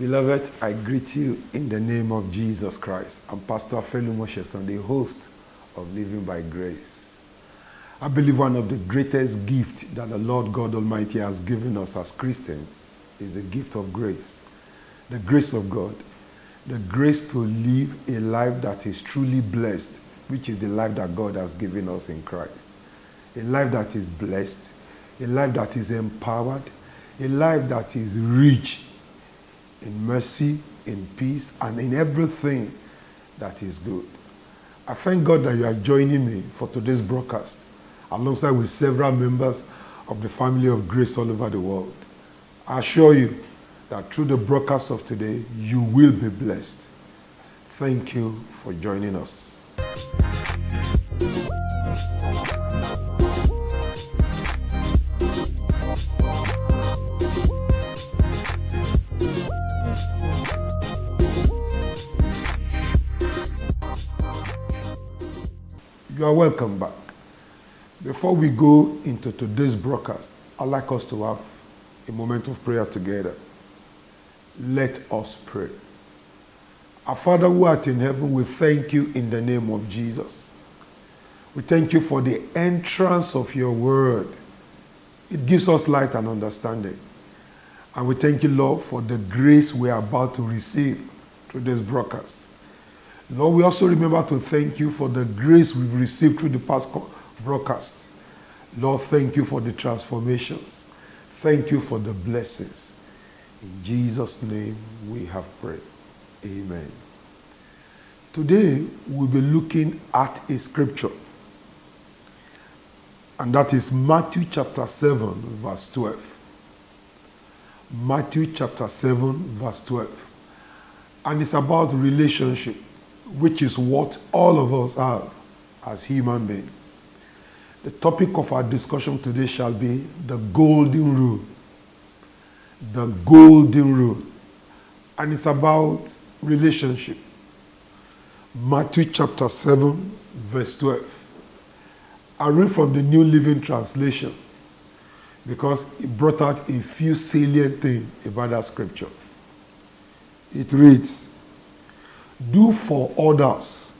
Beloved, I greet you in the name of Jesus Christ. I'm Pastor Afelu Moshesan, the host of Living by Grace. I believe one of the greatest gifts that the Lord God Almighty has given us as Christians is the gift of grace. The grace of God. The grace to live a life that is truly blessed, which is the life that God has given us in Christ. A life that is blessed, a life that is empowered, a life that is rich in mercy, in peace, and in everything that is good. I thank God that you are joining me for today's broadcast, alongside with several members of the family of grace all over the world. I assure you that through the broadcast of today, you will be blessed. Thank you for joining us. You are welcome back. Before we go into today's broadcast, I'd like us to have a moment of prayer together. Let us pray. Our Father who art in heaven, we thank you in the name of Jesus. We thank you for the entrance of your word. It gives us light and understanding. And we thank you, Lord, for the grace we are about to receive through this broadcast. Lord, we also remember to thank you for the grace we've received through the past broadcast. Lord, thank you for the transformations. Thank you for the blessings. In Jesus' name we have prayed. Amen. Today we'll be looking at a scripture. And that is Matthew chapter 7 verse 12. Matthew chapter 7 verse 12. And it's about relationship, which is what all of us have as human beings. The topic of our discussion today shall be the golden rule. The golden rule. And it's about relationship. Matthew chapter 7 verse 12. I read from the New Living Translation because it brought out a few salient things about that scripture. It reads, "Do for others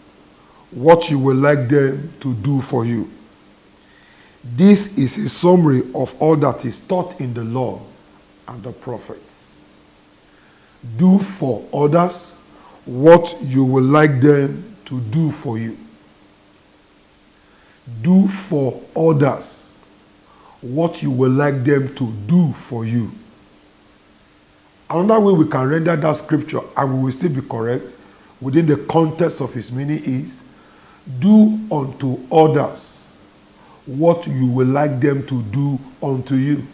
what you would like them to do for you." This is a summary of all that is taught in the law and the prophets. Do for others what you would like them to do for you. Do for others what you would like them to do for you. Another way we can render that scripture, and we will still be correct, within the context of its meaning is, do unto others what you would like them to do unto you.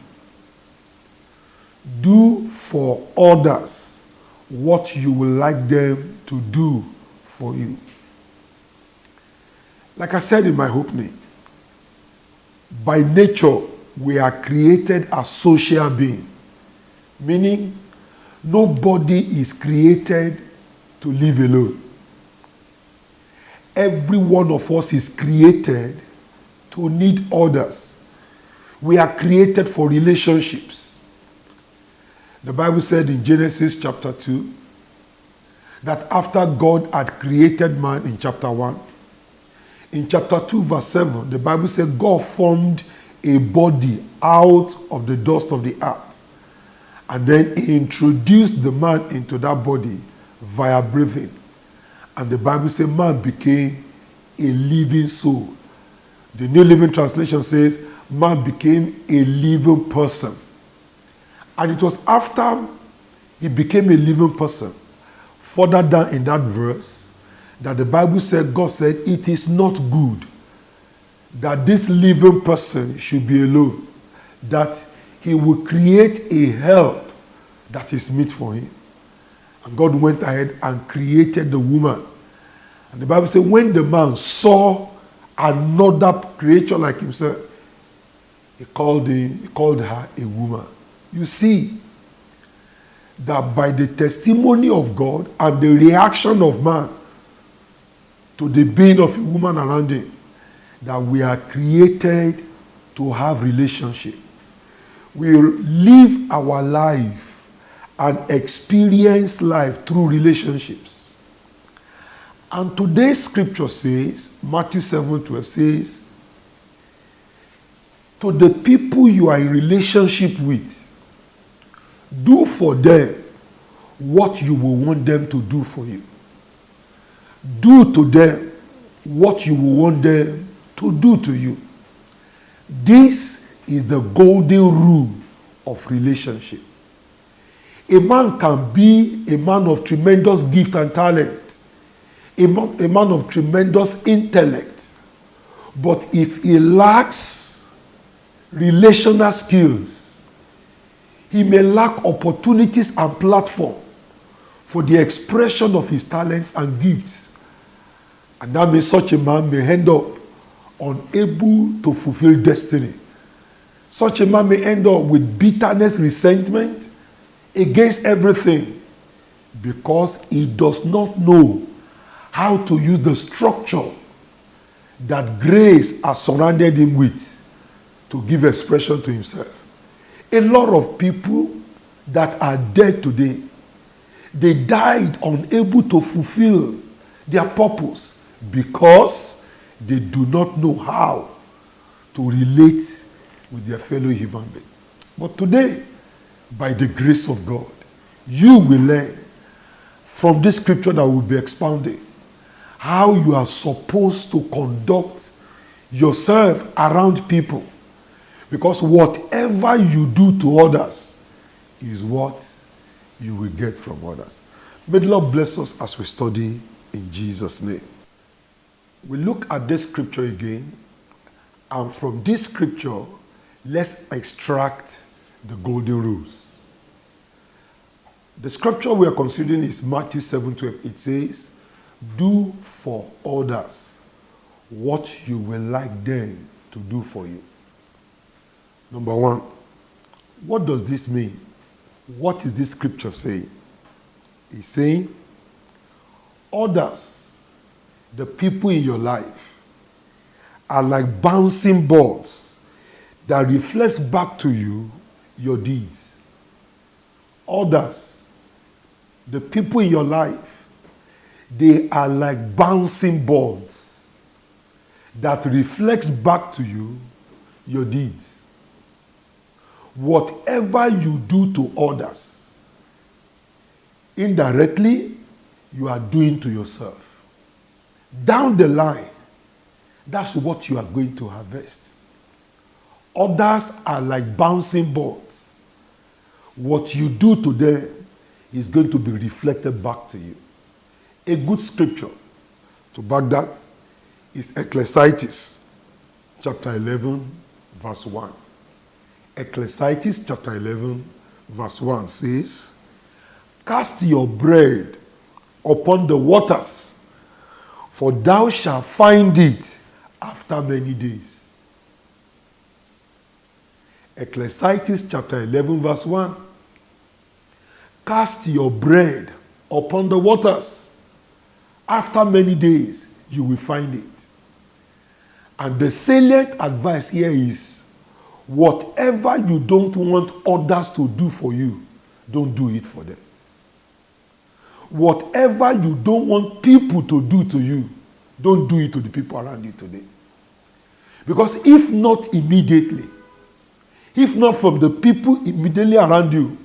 Do for others what you would like them to do for you. Like I said in my opening, by nature we are created as social beings, meaning nobody is created to live alone. Every one of us is created to need others. We are created for relationships. The Bible said in Genesis chapter 2 that after God had created man in chapter 1, in chapter 2 verse 7, the Bible said God formed a body out of the dust of the earth. And then he introduced the man into that body via breathing. And the Bible says man became a living soul. The New Living Translation says man became a living person. And it was after he became a living person, further down in that verse, that the Bible said, God said, it is not good that this living person should be alone, that he will create a help that is meet for him. And God went ahead and created the woman. And the Bible says when the man saw another creature like himself, he called her a woman. You see that by the testimony of God and the reaction of man to the being of a woman around him, that we are created to have relationship. We live our life and experience life through relationships. And today's scripture says, Matthew 7:12 says, to the people you are in relationship with, do for them what you will want them to do for you. Do to them what you will want them to do to you. This is the golden rule of relationship. A man can be a man of tremendous gift and talent, a man of tremendous intellect, but if he lacks relational skills, he may lack opportunities and platform for the expression of his talents and gifts. And that means such a man may end up unable to fulfill destiny. Such a man may end up with bitterness, resentment against everything because he does not know how to use the structure that grace has surrounded him with to give expression to himself. A lot of people that are dead today, they died unable to fulfill their purpose because they do not know how to relate with their fellow human being. But today, by the grace of God, you will learn from this scripture that will be expounded how you are supposed to conduct yourself around people. Because whatever you do to others is what you will get from others. May the Lord bless us as we study in Jesus' name. We look at this scripture again, and from this scripture, let's extract the golden rules. The scripture we are considering is Matthew 7:12. It says, do for others what you will like them to do for you. Number one, what does this mean? What is this scripture saying? It's saying, others, the people in your life, are like bouncing balls that reflects back to you your deeds. Others, the people in your life, they are like bouncing balls that reflects back to you your deeds. Whatever you do to others, indirectly, you are doing to yourself. Down the line, that's what you are going to harvest. Others are like bouncing balls. What you do to them is going to be reflected back to you. A good scripture to back that is Ecclesiastes chapter 11, verse 1. Ecclesiastes chapter 11, verse 1 says, cast your bread upon the waters, for thou shalt find it after many days. Ecclesiastes chapter 11, verse 1. Cast your bread upon the waters. After many days, you will find it. And the salient advice here is, whatever you don't want others to do for you, don't do it for them. Whatever you don't want people to do to you, don't do it to the people around you today. Because if not immediately, if not from the people immediately around you,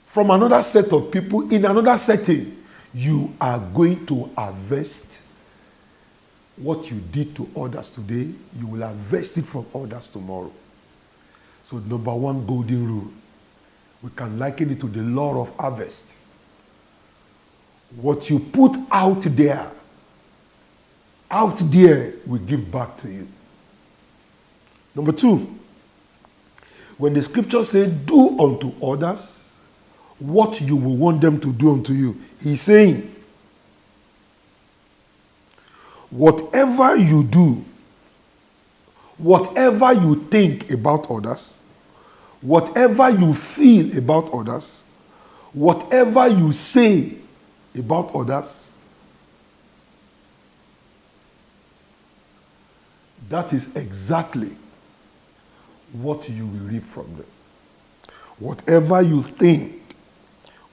from another set of people in another setting, you are going to harvest what you did to others today. You will harvest it from others tomorrow. So number one golden rule, we can liken it to the law of harvest. What you put out there will give back to you. Number two, when the scripture says, do unto others what you will want them to do unto you, he's saying, whatever you do, whatever you think about others, whatever you feel about others, whatever you say about others, that is exactly what you will reap from them. whatever you think,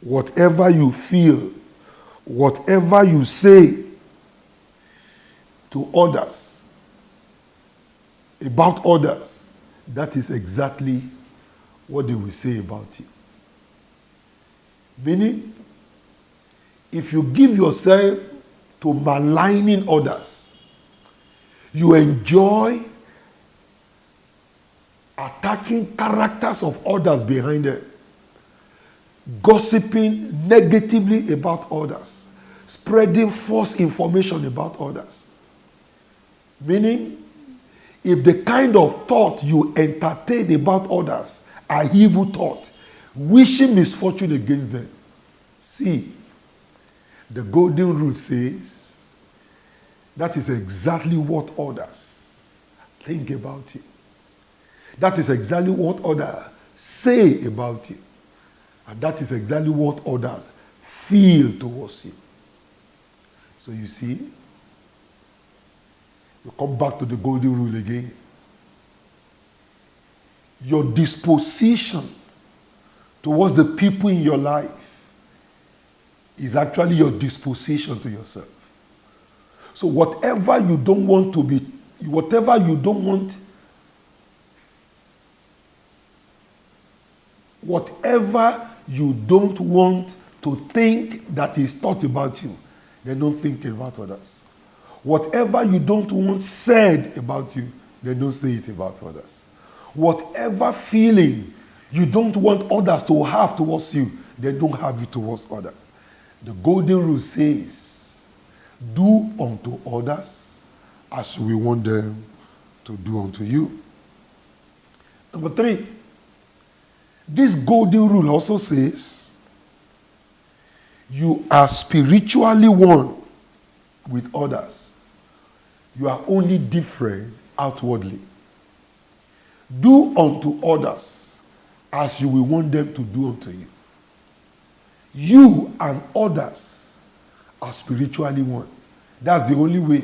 whatever you feel, whatever you say to others, about others, that is exactly what they will say about you. Meaning, if you give yourself to maligning others, you enjoy attacking characters of others behind them, gossiping negatively about others, spreading false information about others. Meaning, if the kind of thought you entertain about others are evil thought, wishing misfortune against them, see, the golden rule says that is exactly what others think about you. That is exactly what others say about you. And that is exactly what others feel towards you. So you see, you come back to the golden rule again. Your disposition towards the people in your life is actually your disposition to yourself. So whatever you don't want to be, whatever you don't want to think that is thought about you, then don't think about others. Whatever you don't want said about you, then don't say it about others. Whatever feeling you don't want others to have towards you, then don't have it towards others. The golden rule says, do unto others as we want them to do unto you. Number 3, this golden rule also says, you are spiritually one with others. You are only different outwardly. Do unto others as you will want them to do unto you. You and others are spiritually one. That's the only way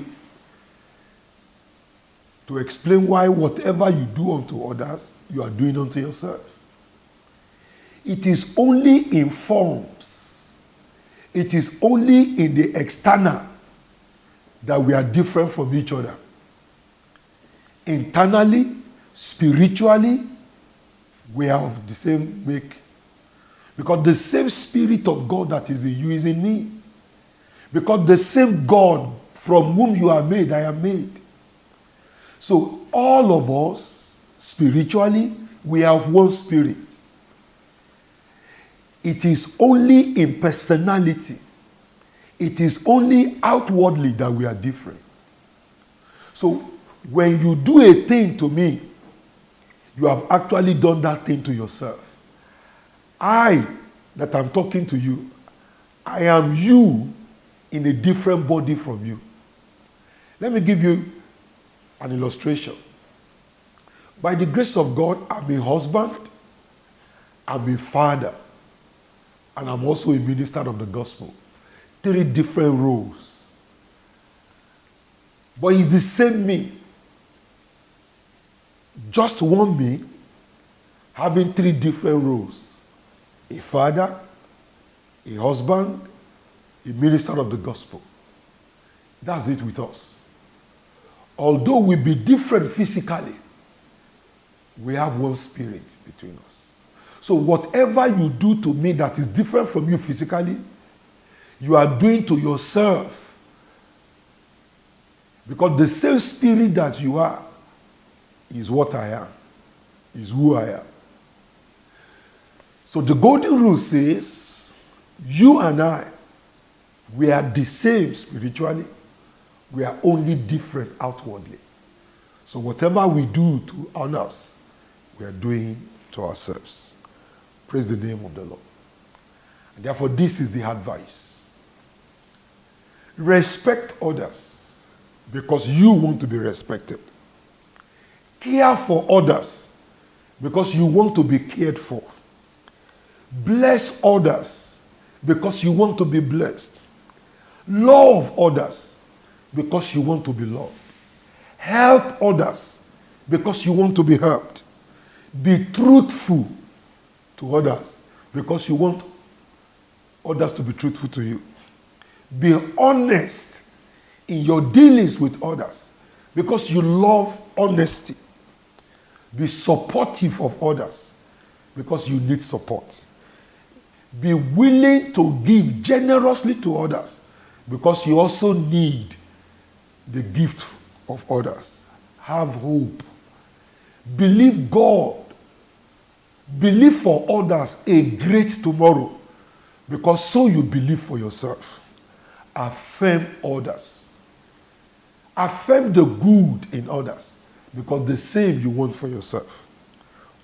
to explain why whatever you do unto others, you are doing unto yourself. It is only in forms. It is only in the external that we are different from each other. Internally, spiritually, we are of the same make. Because the same Spirit of God that is in you is in me. Because the same God from whom you are made, I am made. So all of us, spiritually, we have one spirit. It is only in personality. It is only outwardly that we are different. So when you do a thing to me, you have actually done that thing to yourself. I, that I'm talking to you, I am you in a different body from you. Let me give you an illustration. By the grace of God, I'm a husband, I'm a father, and I'm also a minister of the gospel. 3 different roles. But it's the same me. Just one me having 3 different roles. A father, a husband, a minister of the gospel. That's it with us. Although we be different physically, we have one spirit between us. So whatever you do to me that is different from you physically, you are doing to yourself. Because the same spirit that you are is what I am, is who I am. So the golden rule says, you and I, we are the same spiritually. We are only different outwardly. So whatever we do to others, we are doing to ourselves. Praise the name of the Lord. And therefore, this is the advice. Respect others because you want to be respected. Care for others because you want to be cared for. Bless others because you want to be blessed. Love others because you want to be loved. Help others because you want to be helped. Be truthful to others because you want others to be truthful to you. Be honest in your dealings with others because you love honesty. Be supportive of others because you need support. Be willing to give generously to others because you also need the gift of others. Have hope. Believe God. Believe for others a great tomorrow because so you believe for yourself. Affirm others. Affirm the good in others because the same you want for yourself.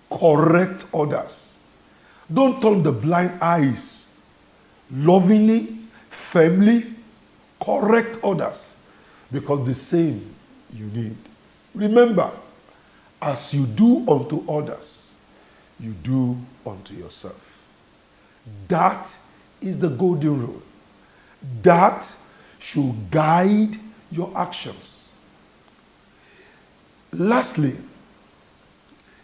Correct others. Don't turn the blind eyes. Lovingly, firmly, correct others because the same you need. Remember, as you do unto others, you do unto yourself. That is the golden rule. That should guide your actions. Lastly,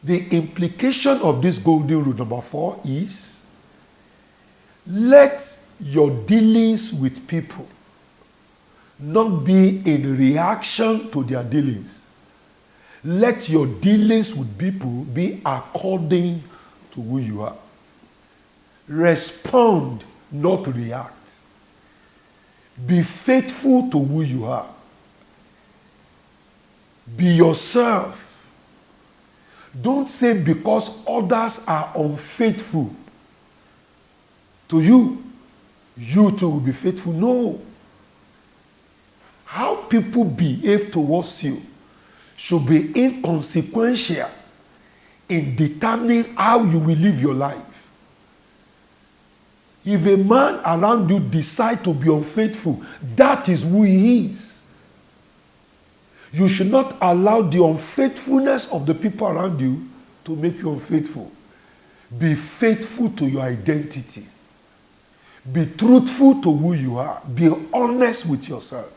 the implication of this golden rule, number 4, is let your dealings with people not be in reaction to their dealings. Let your dealings with people be according to who you are. Respond, not react. Be faithful to who you are. Be yourself. Don't say because others are unfaithful to you, you too will be faithful. No. How people behave towards you should be inconsequential in determining how you will live your life. If a man around you decides to be unfaithful, that is who he is. You should not allow the unfaithfulness of the people around you to make you unfaithful. Be faithful to your identity. Be truthful to who you are. Be honest with yourself.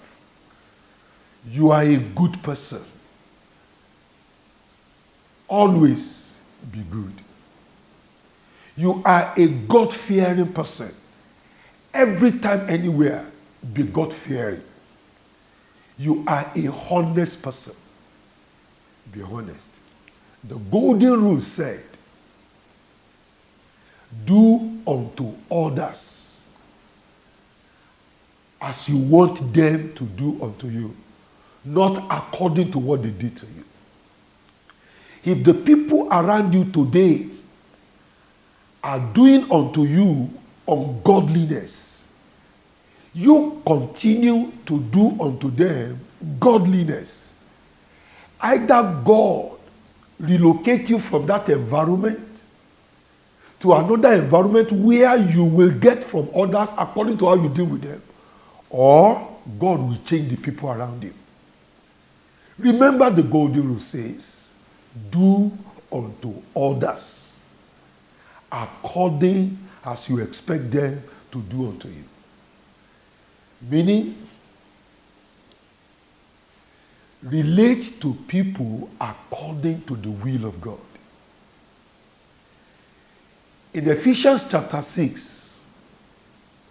You are a good person. Always be good. You are a God-fearing person. Every time, anywhere, be God-fearing. You are a honest person. Be honest. The golden rule said, do unto others as you want them to do unto you, not according to what they did to you. If the people around you today are doing unto you ungodliness, you continue to do unto them godliness. Either God relocate you from that environment to another environment where you will get from others according to how you deal with them, or God will change the people around you. Remember, the golden rule says, do unto others according as you expect them to do unto you. Meaning, relate to people according to the will of God. In Ephesians chapter 6,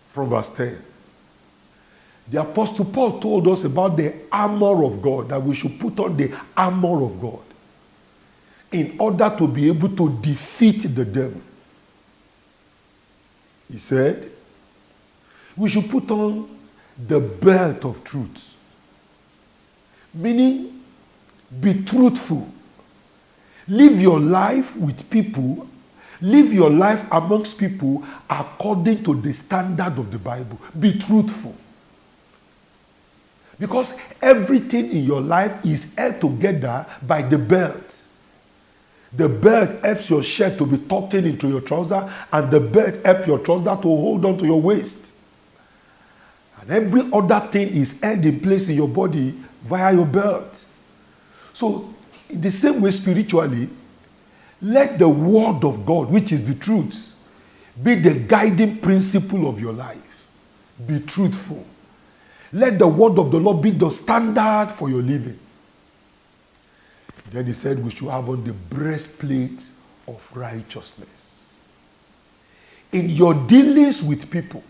from verse 10, the Apostle Paul told us about the armor of God, that we should put on the armor of God in order to be able to defeat the devil. He said, we should put on the belt of truth. Meaning, be truthful. Live your life with people. Live your life amongst people according to the standard of the Bible. Be truthful. Because everything in your life is held together by the belt. The belt helps your shirt to be tucked into your trouser, and the belt helps your trouser to hold on to your waist. And every other thing is held in place in your body via your belt. So, in the same way spiritually, let the word of God, which is the truth, be the guiding principle of your life. Be truthful. Let the word of the Lord be the standard for your living. Then he said we should have on the breastplate of righteousness. In your dealings with people,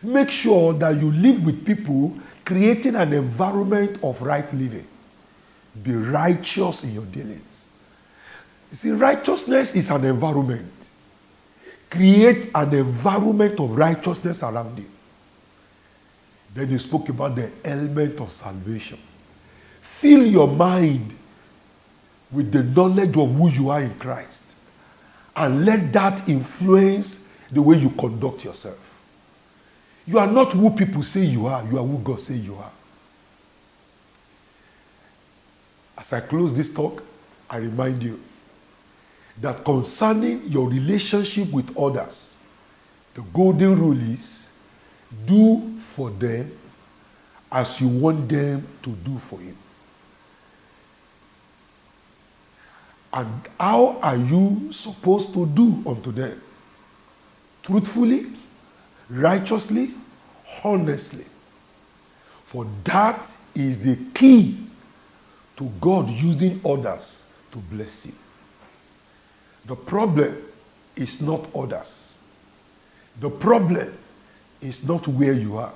make sure that you live with people creating an environment of right living. Be righteous in your dealings. You see, righteousness is an environment. Create an environment of righteousness around you. Then he spoke about the element of salvation. Fill your mind with the knowledge of who you are in Christ. And let that influence the way you conduct yourself. You are not who people say you are who God says you are. As I close this talk, I remind you that concerning your relationship with others, the golden rule is do for them as you want them to do for you. And how are you supposed to do unto them? Truthfully, righteously, honestly. For that is the key to God using others to bless you. The problem is not others. The problem is not where you are.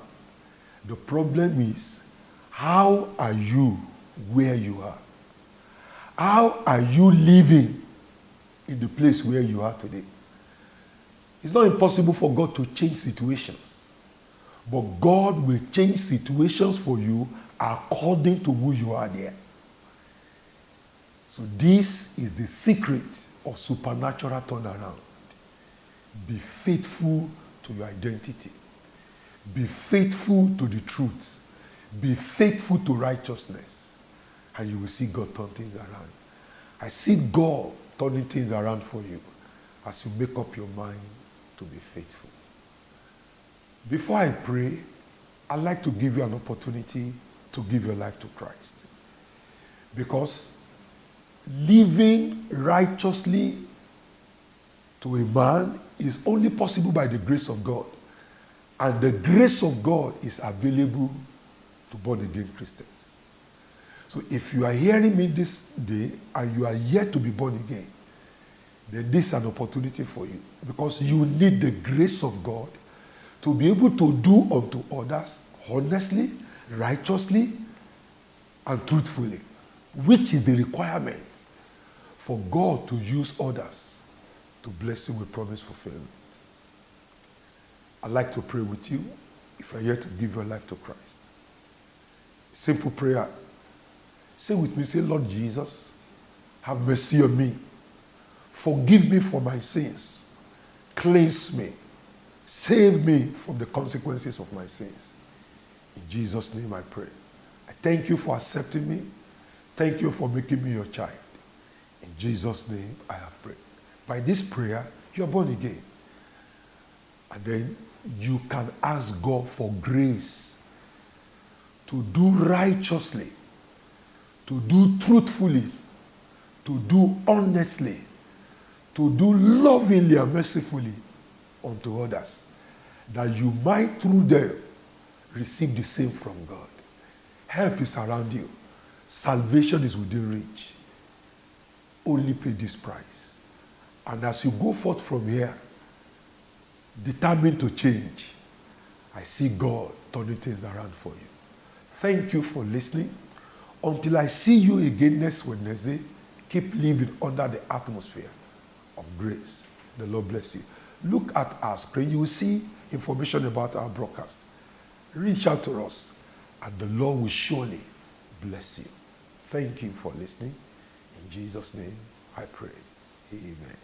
The problem is, how are you where you are? How are you living in the place where you are today? It's not impossible for God to change situations, but God will change situations for you according to who you are there. So this is the secret of supernatural turnaround. Be faithful to your identity. Be faithful to the truth. Be faithful to righteousness. And you will see God turn things around. I see God turning things around for you as you make up your mind to be faithful. Before I pray, I'd like to give you an opportunity to give your life to Christ. Because living righteously to a man is only possible by the grace of God. And the grace of God is available to born-again Christians. So if you are hearing me this day and you are yet to be born again, then this is an opportunity for you. Because you need the grace of God to be able to do unto others honestly, righteously, and truthfully, which is the requirement for God to use others to bless you with promise fulfillment. I'd like to pray with you if you're yet to give your life to Christ. Simple prayer. Say with me, say, Lord Jesus, have mercy on me. Forgive me for my sins. Cleanse me. Save me from the consequences of my sins. In Jesus' name I pray. I thank you for accepting me. Thank you for making me your child. In Jesus' name I have prayed. By this prayer, you are born again. And then you can ask God for grace to do righteously, to do truthfully, to do honestly, to do lovingly and mercifully unto others, that you might through them receive the same from God. Help is around you. Salvation is within reach. Only pay this price. And as you go forth from here, determined to change, I see God turning things around for you. Thank you for listening. Until I see you again next Wednesday, keep living under the atmosphere of grace. The Lord bless you. Look at our screen. You will see information about our broadcast. Reach out to us, and the Lord will surely bless you. Thank you for listening. In Jesus' name, I pray. Amen.